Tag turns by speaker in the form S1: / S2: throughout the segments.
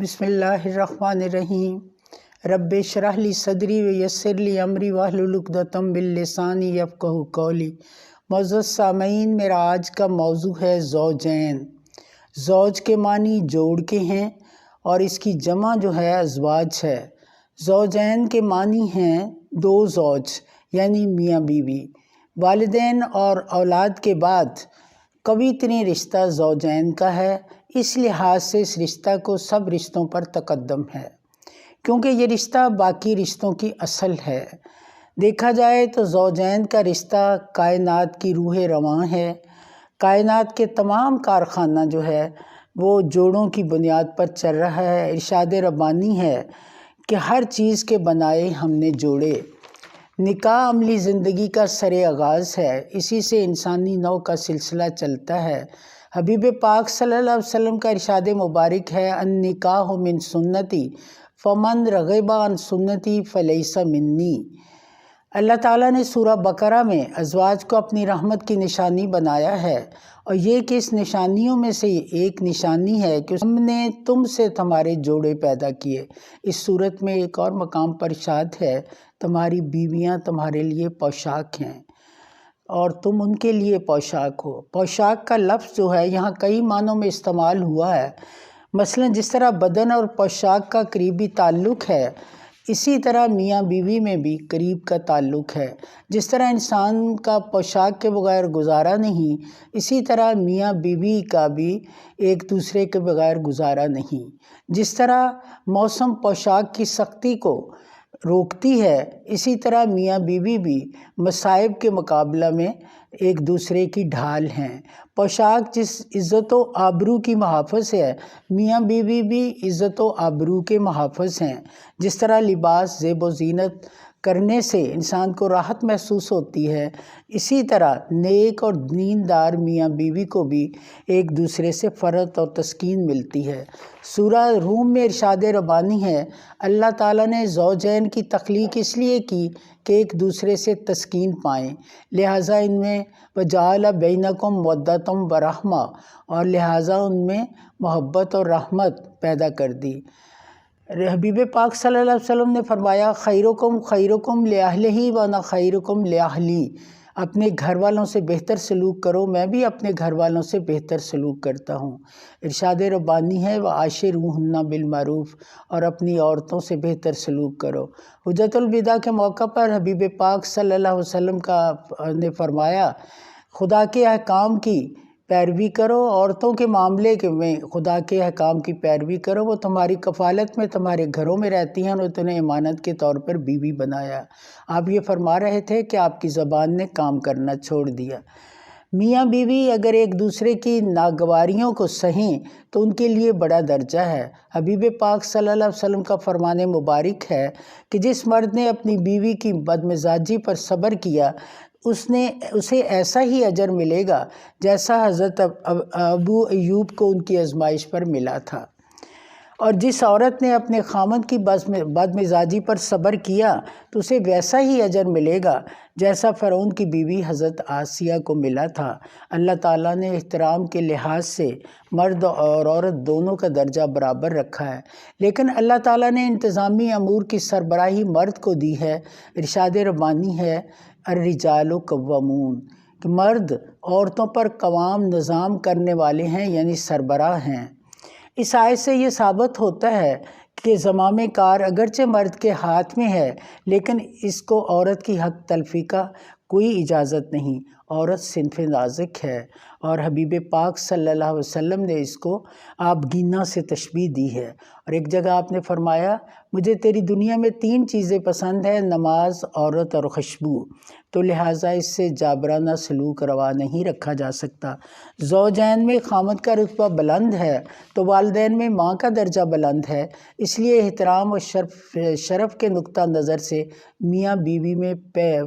S1: بسم اللہ الرحمن الرحیم۔ رب اشرح لی صدری ویسر لی امری واحلل عقدۃ من لسانی یفقہوا قولی۔ معزز سامعین، میرا آج کا موضوع ہے زوجین۔ زوج کے معنی جوڑ کے ہیں اور اس کی جمع جو ہے ازواج ہے۔ زوجین کے معنی ہیں دو زوج یعنی میاں بیوی۔ والدین اور اولاد کے بعد قوی ترین رشتہ زوجین کا ہے، اس لحاظ سے اس رشتہ کو سب رشتوں پر تقدم ہے، کیونکہ یہ رشتہ باقی رشتوں کی اصل ہے۔ دیکھا جائے تو زوجین کا رشتہ کائنات کی روح رواں ہے۔ کائنات کے تمام کارخانہ جو ہے وہ جوڑوں کی بنیاد پر چل رہا ہے۔ ارشاد ربانی ہے کہ ہر چیز کے بنائے ہم نے جوڑے۔ نکاح عملی زندگی کا سر آغاز ہے، اسی سے انسانی نوع کا سلسلہ چلتا ہے۔ حبیب پاک صلی اللہ علیہ وسلم کا ارشاد مبارک ہے، النکاح من سنتی فمن رغب عن سنتی فلیس منی۔ اللہ تعالیٰ نے سورہ بقرہ میں ازواج کو اپنی رحمت کی نشانی بنایا ہے، اور یہ کہ اس نشانیوں میں سے ایک نشانی ہے کہ ہم نے تم سے تمہارے جوڑے پیدا کیے۔ اس صورت میں ایک اور مقام پر ارشاد ہے، تمہاری بیویاں تمہارے لیے پوشاک ہیں اور تم ان کے لیے پوشاک ہو۔ پوشاک کا لفظ جو ہے یہاں کئی معنوں میں استعمال ہوا ہے۔ مثلا جس طرح بدن اور پوشاک کا قریبی تعلق ہے، اسی طرح میاں بیوی میں بھی قریب کا تعلق ہے۔ جس طرح انسان کا پوشاک کے بغیر گزارا نہیں، اسی طرح میاں بیوی کا بھی ایک دوسرے کے بغیر گزارا نہیں۔ جس طرح موسم پوشاک کی سختی کو روکتی ہے، اسی طرح میاں بیوی بھی مصائب کے مقابلہ میں ایک دوسرے کی ڈھال ہیں۔ پوشاک جس عزت و آبرو کی محافظ ہے، میاں بیوی بھی عزت و آبرو کے محافظ ہیں۔ جس طرح لباس زیب و زینت کرنے سے انسان کو راحت محسوس ہوتی ہے، اسی طرح نیک اور دیندار میاں بیوی کو بھی ایک دوسرے سے فرحت اور تسکین ملتی ہے۔ سورہ روم میں ارشاد ربانی ہے، اللہ تعالیٰ نے زوجین کی تخلیق اس لیے کی کہ ایک دوسرے سے تسکین پائیں، لہٰذا ان میں وَجَعَلَ بَيْنَكُمْ مَوَدَّةً وَرَحْمَةً، اور لہٰذا ان میں محبت اور رحمت پیدا کر دی۔ حبیب پاک صلی اللہ علیہ وسلم نے فرمایا، خیرکم خیرکم لأہلہ وأنا خیرکم لأہلی۔ اپنے گھر والوں سے بہتر سلوک کرو، میں بھی اپنے گھر والوں سے بہتر سلوک کرتا ہوں۔ ارشاد ربانی ہے، وعاشروہن بالمعروف، اور اپنی عورتوں سے بہتر سلوک کرو۔ حجۃ الوداع کے موقع پر حبیب پاک صلی اللہ علیہ وسلم نے فرمایا، خدا کے احکام کی پیروی کرو، عورتوں کے معاملے میں خدا کے احکام کی پیروی کرو، وہ تمہاری کفالت میں تمہارے گھروں میں رہتی ہیں، اور تمہیں امانت کے طور پر بیوی بنایا۔ آپ یہ فرما رہے تھے کہ آپ کی زبان نے کام کرنا چھوڑ دیا۔ میاں بیوی اگر ایک دوسرے کی ناگواریوں کو سہیں تو ان کے لیے بڑا درجہ ہے۔ حبیب پاک صلی اللہ علیہ وسلم کا فرمان مبارک ہے کہ جس مرد نے اپنی بیوی کی بدمزاجی پر صبر کیا، اسے ایسا ہی اجر ملے گا جیسا حضرت ابو ایوب کو ان کی آزمائش پر ملا تھا، اور جس عورت نے اپنے خامند کی بدمزاجی پر صبر کیا تو اسے ویسا ہی اجر ملے گا جیسا فرعون کی بیوی حضرت آسیہ کو ملا تھا۔ اللہ تعالیٰ نے احترام کے لحاظ سے مرد اور عورت دونوں کا درجہ برابر رکھا ہے، لیکن اللہ تعالیٰ نے انتظامی امور کی سربراہی مرد کو دی ہے۔ ارشاد ربانی ہے، الرجال قوامون، کہ مرد عورتوں پر قوام نظام کرنے والے ہیں، یعنی سربراہ ہیں۔ اس آیت سے یہ ثابت ہوتا ہے کہ زمام کار اگرچہ مرد کے ہاتھ میں ہے، لیکن اس کو عورت کی حق تلفی کا کوئی اجازت نہیں۔ عورت صنف نازک ہے، اور حبیب پاک صلی اللہ علیہ وسلم نے اس کو آبگینہ سے تشبیہ دی ہے، اور ایک جگہ آپ نے فرمایا، مجھے تیری دنیا میں 3 چیزیں پسند ہیں، نماز، عورت اور خوشبو، تو لہٰذا اس سے جابرانہ سلوک روا نہیں رکھا جا سکتا۔ زوجین میں خامد کا رتبہ بلند ہے تو والدین میں ماں کا درجہ بلند ہے، اس لیے احترام اور شرف کے نقطہ نظر سے میاں بیوی میں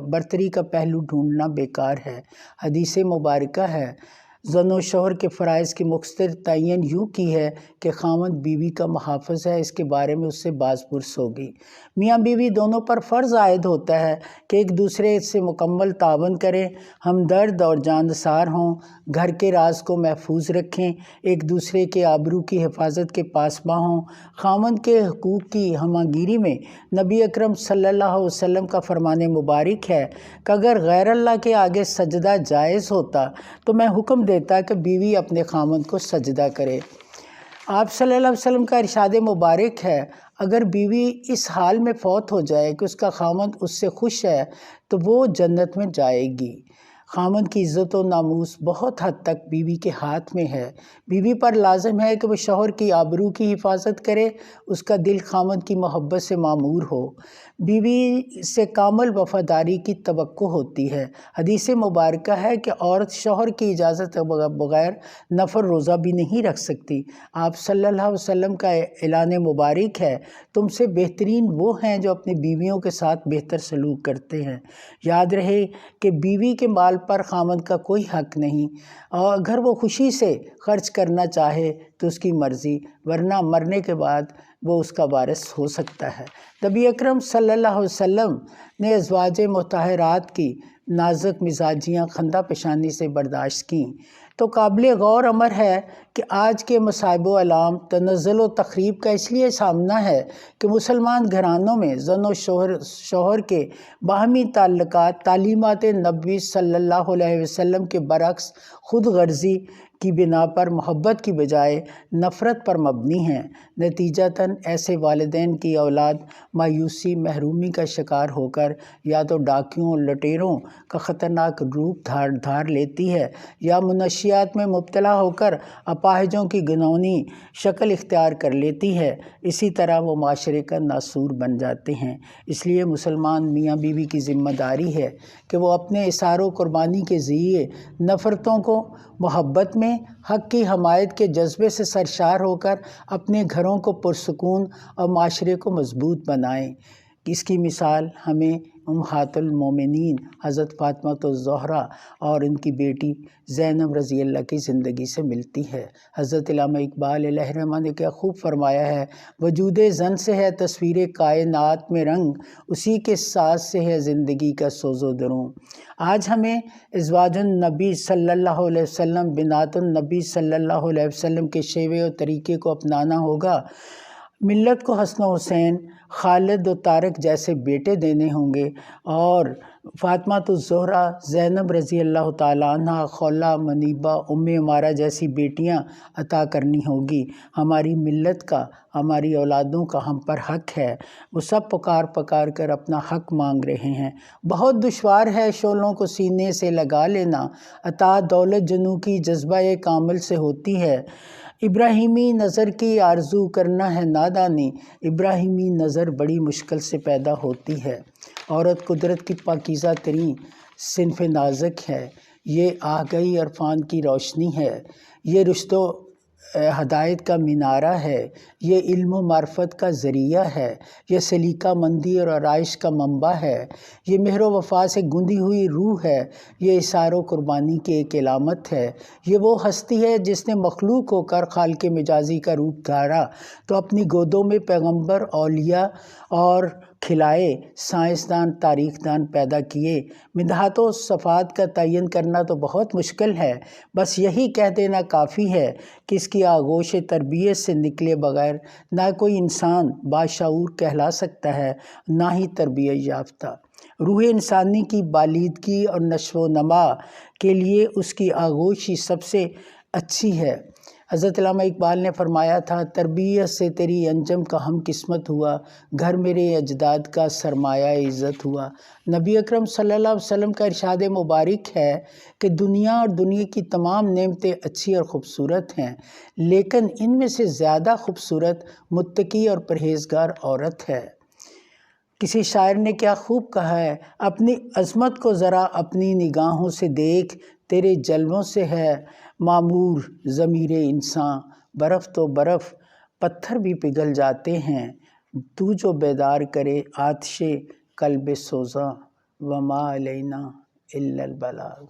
S1: برتری کا پہلو ڈھونڈنا بیکار ہے۔ حدیث مبارکہ ہے، زن و شوہر کے فرائض کی مختصر تعین یوں کی ہے کہ خاوند بیوی کا محافظ ہے، اس کے بارے میں اس سے باز پرس ہوگی۔ میاں بیوی دونوں پر فرض عائد ہوتا ہے کہ ایک دوسرے سے مکمل تعاون کریں، ہمدرد اور جانثار ہوں، گھر کے راز کو محفوظ رکھیں، ایک دوسرے کے آبرو کی حفاظت کے پاسباں ہوں۔ خاوند کے حقوق کی ہمہ میں نبی اکرم صلی اللہ علیہ وسلم کا فرمان مبارک ہے کہ اگر غیر اللہ کے آگے سجدہ جائز ہوتا تو میں حکم دیتا کہ بیوی اپنے خاوند کو سجدہ کرے۔ آپ صلی اللہ علیہ وسلم کا ارشاد مبارک ہے، اگر بیوی اس حال میں فوت ہو جائے کہ اس کا خاوند اس سے خوش ہے تو وہ جنت میں جائے گی۔ خاوند کی عزت و ناموس بہت حد تک بیوی کے ہاتھ میں ہے۔ بیوی پر لازم ہے کہ وہ شوہر کی آبرو کی حفاظت کرے، اس کا دل خاوند کی محبت سے معمور ہو۔ بیوی سے کامل وفاداری کی توقع ہوتی ہے۔ حدیث مبارکہ ہے کہ عورت شوہر کی اجازت بغیر نفل روزہ بھی نہیں رکھ سکتی۔ آپ صلی اللہ علیہ وسلم کا اعلان مبارک ہے، تم سے بہترین وہ ہیں جو اپنی بیویوں کے ساتھ بہتر سلوک کرتے ہیں۔ یاد رہے کہ بیوی کے مال پر خاوند کا کوئی حق نہیں، اور اگر وہ خوشی سے خرچ کرنا چاہے تو اس کی مرضی، ورنہ مرنے کے بعد وہ اس کا وارث ہو سکتا ہے۔ نبی اکرم صلی اللہ علیہ وسلم نے ازواج مطہرات کی نازک مزاجیاں خندہ پیشانی سے برداشت کیں، تو قابل غور امر ہے کہ آج کے مصائب و الام، تنزل و تخریب کا اس لیے سامنا ہے کہ مسلمان گھرانوں میں زن و شوہر کے باہمی تعلقات تعلیمات نبی صلی اللہ علیہ وسلم کے برعکس خود غرضی کی بنا پر محبت کی بجائے نفرت پر مبنی ہیں۔ نتیجتاً ایسے والدین کی اولاد مایوسی، محرومی کا شکار ہو کر یا تو ڈاکیوں اور لٹیروں کا خطرناک روپ دھار لیتی ہے، یا منشیات میں مبتلا ہو کر اپاہجوں کی گھناؤنی شکل اختیار کر لیتی ہے۔ اسی طرح وہ معاشرے کا ناسور بن جاتے ہیں۔ اس لیے مسلمان میاں بیوی کی ذمہ داری ہے کہ وہ اپنے اثار و قربانی کے ذریعے نفرتوں کو محبت میں، حق کی حمایت کے جذبے سے سرشار ہو کر اپنے گھروں کو پرسکون اور معاشرے کو مضبوط بنائیں۔ اس کی مثال ہمیں امہات المومنین حضرت فاطمہ الزہرا اور ان کی بیٹی زینب رضی اللہ کی زندگی سے ملتی ہے۔ حضرت علامہ اقبال علیہ رحمہ نے کیا خوب فرمایا ہے، وجود زن سے ہے تصویر کائنات میں رنگ، اسی کے ساز سے ہے زندگی کا سوز و دروں۔ آج ہمیں ازواج النبی صلی اللہ علیہ وسلم، بنات النبی صلی اللہ علیہ وسلم کے شیوے اور طریقے کو اپنانا ہوگا۔ ملت کو حسن و حسین، خالد و طارق جیسے بیٹے دینے ہوں گے، اور فاطمہ الزہرا، زینب رضی اللہ تعالیٰ عنہ، خولہ، منیبہ، عمارہ جیسی بیٹیاں عطا کرنی ہوگی۔ ہماری ملت کا، ہماری اولادوں کا ہم پر حق ہے، وہ سب پکار کر اپنا حق مانگ رہے ہیں۔ بہت دشوار ہے شعلوں کو سینے سے لگا لینا، عطا دولت جنوں کی جذبہ کامل سے ہوتی ہے۔ ابراہیمی نظر کی آرزو کرنا ہے نادانی، ابراہیمی نظر بڑی مشکل سے پیدا ہوتی ہے۔ عورت قدرت کی پاکیزہ ترین صنف نازک ہے، یہ آگہی عرفان کی روشنی ہے، یہ رشد و ہدایت کا مینارہ ہے، یہ علم و معرفت کا ذریعہ ہے، یہ سلیقہ مندی اور آرائش کا منبع ہے، یہ مہر و وفا سے گندی ہوئی روح ہے، یہ اثار و قربانی کی ایک علامت ہے۔ یہ وہ ہستی ہے جس نے مخلوق ہو کر خالق مجازی کا روپ دھارا تو اپنی گودوں میں پیغمبر، اولیاء اور کھلائے سائنسدان، تاریخ دان پیدا کیے۔ مدحات و صفات کا تعین کرنا تو بہت مشکل ہے، بس یہی کہہ دینا کافی ہے کہ اس کی آغوش تربیت سے نکلے بغیر نہ کوئی انسان باشعور کہلا سکتا ہے، نہ ہی تربیت یافتہ۔ روح انسانی کی بالیدگی اور نشو و نما کے لیے اس کی آغوش ہی سب سے اچھی ہے۔ حضرت علامہ اقبال نے فرمایا تھا، تربیت سے تیری انجم کا ہم قسمت ہوا، گھر میرے اجداد کا سرمایہ عزت ہوا۔ نبی اکرم صلی اللہ علیہ وسلم کا ارشاد مبارک ہے کہ دنیا اور دنیا کی تمام نعمتیں اچھی اور خوبصورت ہیں، لیکن ان میں سے زیادہ خوبصورت متقی اور پرہیزگار عورت ہے۔ کسی شاعر نے کیا خوب کہا ہے، اپنی عظمت کو ذرا اپنی نگاہوں سے دیکھ، تیرے جلووں سے ہے معمور ضمیر انسان، برف تو برف، پتھر بھی پگھل جاتے ہیں، تو جو بیدار کرے آتش قلب سوزاں، وما علینا الا البلاغ۔